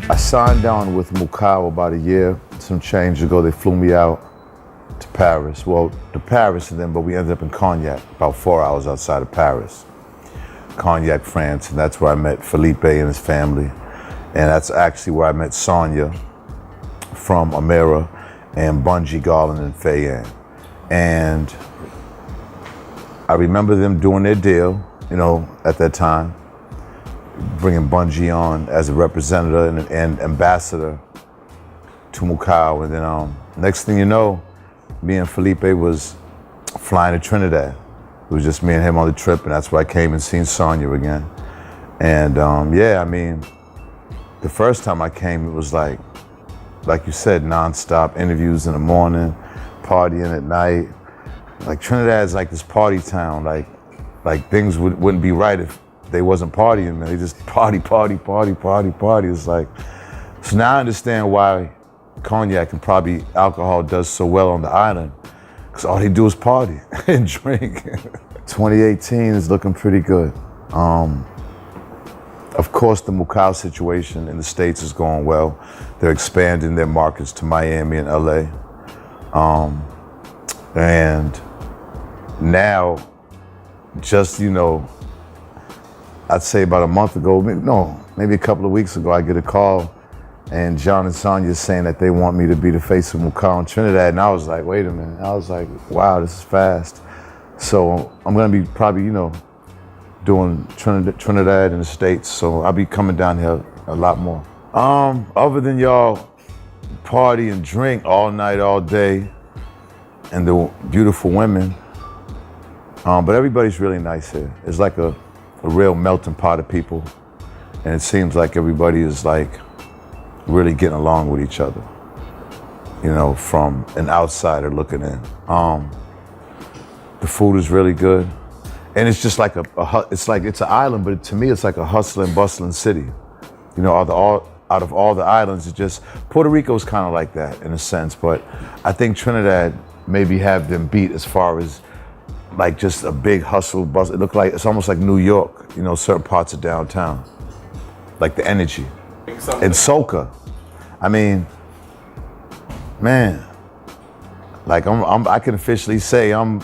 I signed on with Mukau about a year, some change ago. They flew me out to Paris. Well, to Paris and then, but we ended up in Cognac, about 4 hours outside of Paris. Cognac, France, and that's where I met Felipe and his family. And that's actually where I met Sonia from Amira and Bungie Garland and Faye. And I remember them doing their deal, you know, at that time, bringing Bungie on as a representative and ambassador to Mukau. And then next thing you know, me and Felipe was flying to Trinidad. It was just me and him on the trip, and that's where I came and seen Sonia again. And yeah, I mean, the first time I came, it was like you said, nonstop interviews in the morning, partying at night. Like Trinidad's like this party town. Like things wouldn't be right if they wasn't partying, man. They just party. It's like, so now I understand why cognac and probably alcohol does so well on the island, because all they do is party and drink. 2018 is looking pretty good. Of course, the Mukau situation in the States is going well. They're expanding their markets to Miami and LA. And now, just, you know, I'd say about a month ago, maybe a couple of weeks ago, I get a call and John and Sonia saying that they want me to be the face of Mukau in Trinidad. And I was like, wait a minute. I was like, wow, this is fast. So I'm gonna be probably, you know, doing Trinidad in the States. So I'll be coming down here a lot more. Other than y'all party and drink all night, all day, and the beautiful women, but everybody's really nice here. It's like a real melting pot of people. And it seems like everybody is like really getting along with each other, you know, from an outsider looking in. The food is really good. And it's just like it's an island, but to me, it's like a hustling, bustling city. You know, out of all the islands, it's just, Puerto Rico's kind of like that in a sense, but I think Trinidad maybe have them beat as far as like just a big hustle, bustle. It looked like, it's almost like New York, you know, certain parts of downtown, like the energy. And soca, I mean, man, like I can officially say I'm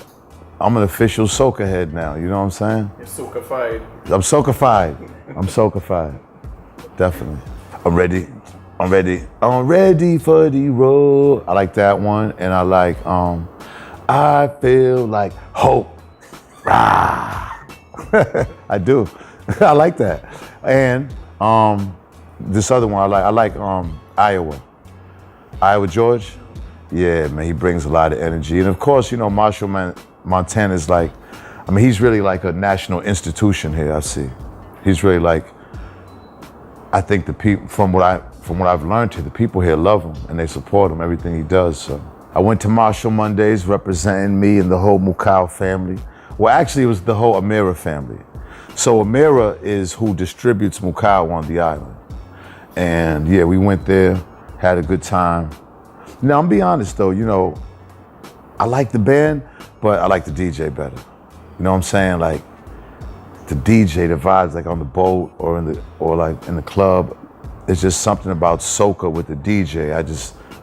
an official soca head now. You know what I'm saying? You're soca-fied. I'm soca-fied. I'm soca-fied. Definitely. I'm ready for the road. I like that one, and I like I feel like hope. Rah. I do. I like that. And this other one I like Iowa George. Yeah, man, he brings a lot of energy. And of course, you know, Marshall Montana is like, I mean, he's really like a national institution here, I see. He's really like, I think the people, from what I've learned here, the people here love him and they support him, everything he does. So I went to Marshall Mondays representing me and the whole Mukau family. Well, actually, it was the whole Amira family. So Amira is who distributes Mukau on the island. And yeah, we went there, had a good time. Now, I'm be honest though, you know, I like the band, but I like the DJ better. You know what I'm saying? Like the DJ, the vibes, like on the boat or like in the club. It's just something about soca with the DJ.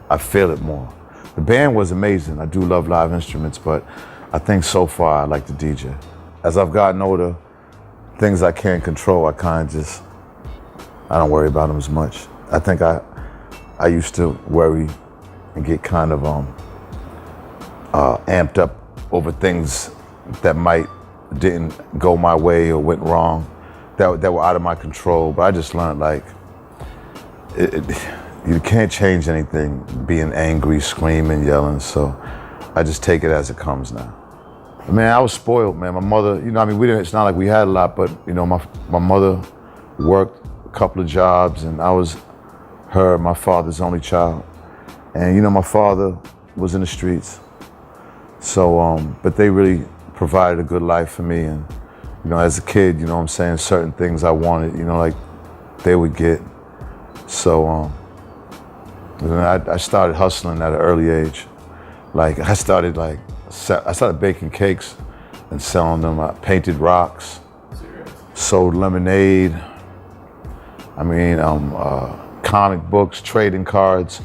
I feel it more. The band was amazing. I do love live instruments, but I think so far I like the DJ. As I've gotten older, things I can't control, I don't worry about them as much. I think I used to worry and get kind of amped up over things that didn't go my way or went wrong, that were out of my control. But I just learned like, you can't change anything being angry, screaming, yelling. So I just take it as it comes now. Man, I was spoiled, man. My mother, you know, I mean, it's not like we had a lot, but you know, my mother worked a couple of jobs and I was my father's only child. And you know, my father was in the streets. So, but they really provided a good life for me. And, you know, as a kid, you know what I'm saying, certain things I wanted, you know, like they would get. So, I started hustling at an early age. Like I started baking cakes and selling them. I painted rocks, sold lemonade. I mean, comic books, trading cards.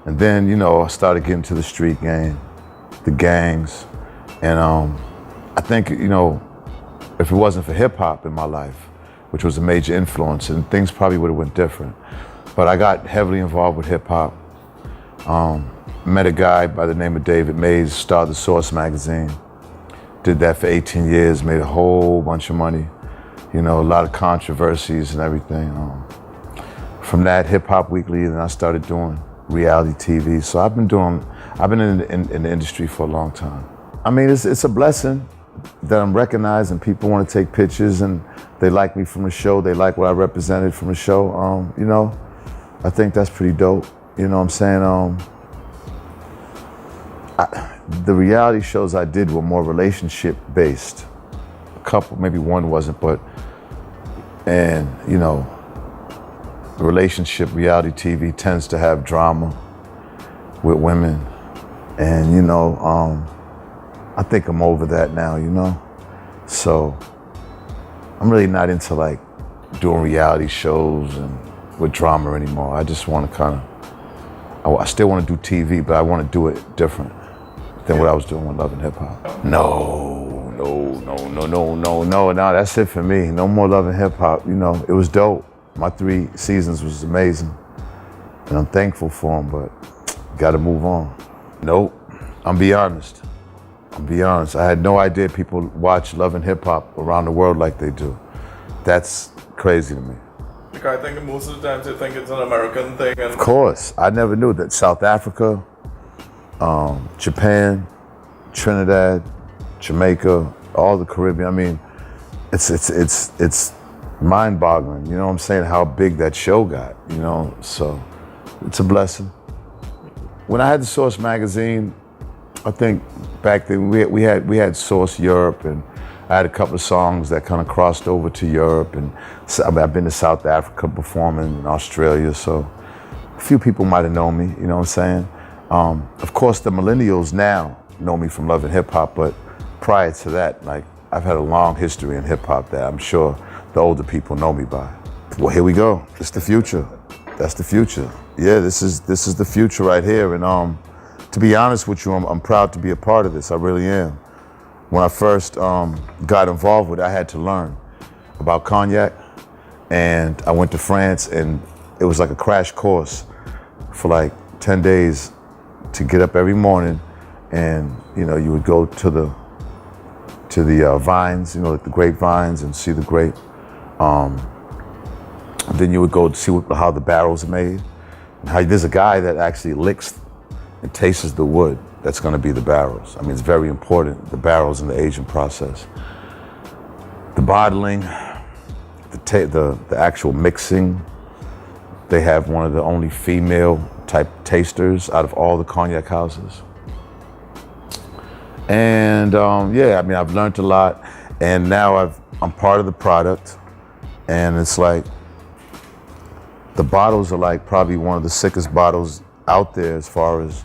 And then, I started getting to the street game, the gangs. And I think, if it wasn't for hip hop in my life, which was a major influence, and things probably would have went different. But I got heavily involved with hip hop. Met a guy by the name of David Mays, started the Source magazine. Did that for 18 years, made a whole bunch of money. A lot of controversies and everything. From that, Hip Hop Weekly, and I started doing reality TV. So I've been in the industry for a long time. I mean, it's a blessing that I'm recognized and people want to take pictures and they like me from the show. They like what I represented from the show. I think that's pretty dope. You know what I'm saying? The reality shows I did were more relationship based. A couple, maybe one wasn't, and relationship reality TV tends to have drama with women. And, I think I'm over that now, So I'm really not into like doing reality shows and with drama anymore. I just want to I still want to do TV, but I want to do it different than what I was doing with Love and Hip Hop. No, that's it for me. No more Love and Hip Hop. It was dope. My 3 seasons was amazing, and I'm thankful for them, but gotta move on. Nope, I'm be honest. I had no idea people watch Love and Hip Hop around the world like they do. That's crazy to me. Because I think most of the times they think it's an American thing. Of course, I never knew that South Africa, Japan, Trinidad, Jamaica, all the Caribbean. I mean, it's mind-boggling. You know what I'm saying? How big that show got. So it's a blessing. When I had the Source magazine, I think back then we had Source Europe, and I had a couple of songs that kind of crossed over to Europe, and I've been to South Africa performing, in Australia, so a few people might have known me. You know what I'm saying? Of course, the millennials now know me from Love and Hip Hop, but prior to that, like, I've had a long history in hip hop that I'm sure the older people know me by. Well, here we go. It's the future. That's the future. Yeah, this is the future right here. And to be honest with you, I'm proud to be a part of this. I really am. When I first got involved with it, I had to learn about cognac, and I went to France, and it was like a crash course for like 10 days to get up every morning, and you would go to the vines, like the grapevines, and see the grape. Then you would go to see how the barrels are made. And how there's a guy that actually licks and tastes the wood that's going to be the barrels. I mean, it's very important, the barrels in the aging process. The bottling, the actual mixing. They have one of the only female type tasters out of all the cognac houses. And yeah, I mean, I've learned a lot, and now I'm part of the product, and it's like, the bottles are like probably one of the sickest bottles out there as far as,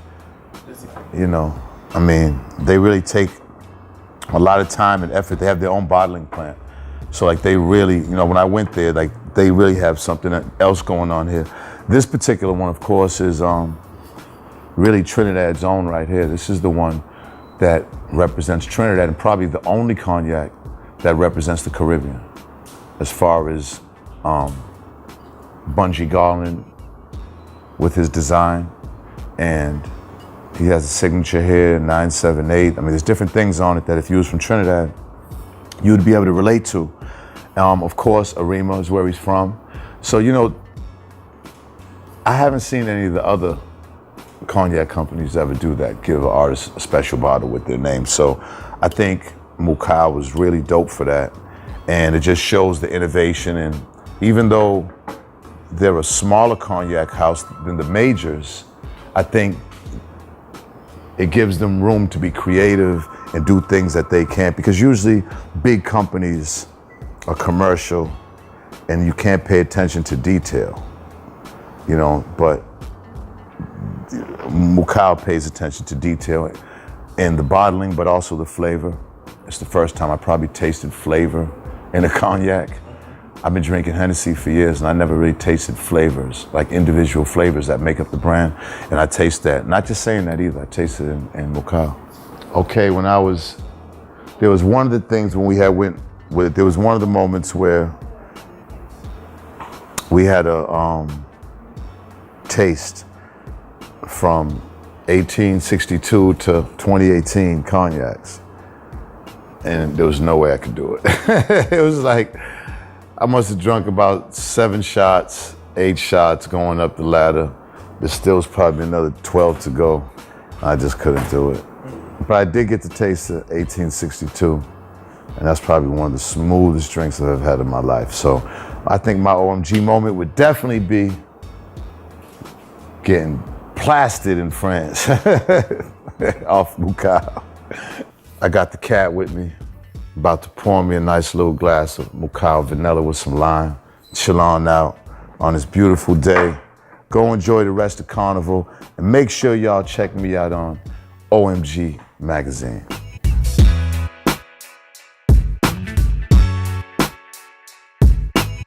I mean, they really take a lot of time and effort. They have their own bottling plant. So like they really, when I went there, like they really have something else going on here. This particular one, of course, is really Trinidad's own right here. This is the one that represents Trinidad, and probably the only cognac that represents the Caribbean as far as Bungie Garland with his design, and he has a signature here, 978. I mean, there's different things on it that if you was from Trinidad, you would be able to relate to. Of course, Arima is where he's from. So, I haven't seen any of the other cognac companies ever do that, give an artist a special bottle with their name. So I think Mukau was really dope for that. And it just shows the innovation. And even though they're a smaller cognac house than the majors, I think it gives them room to be creative and do things that they can't, because usually big companies are commercial and you can't pay attention to detail, but Mukau pays attention to detail in the bottling, but also the flavor. It's the first time I probably tasted flavor in a cognac. I've been drinking Hennessy for years and I never really tasted flavors, like individual flavors that make up the brand. And I taste that. Not just saying that either, I tasted it in Macau. Okay, there was one of the things when we had there was one of the moments where we had a taste from 1862 to 2018 cognacs. And there was no way I could do it. It was like, I must have drunk about 7 shots, 8 shots going up the ladder. There still was probably another 12 to go. I just couldn't do it. But I did get to taste the 1862. And that's probably one of the smoothest drinks I've ever had in my life. So I think my OMG moment would definitely be getting plastered in France off Macau. I got the cat with me, about to pour me a nice little glass of Macau vanilla with some lime. Chill on out on this beautiful day. Go enjoy the rest of Carnival and make sure y'all check me out on OMG Magazine.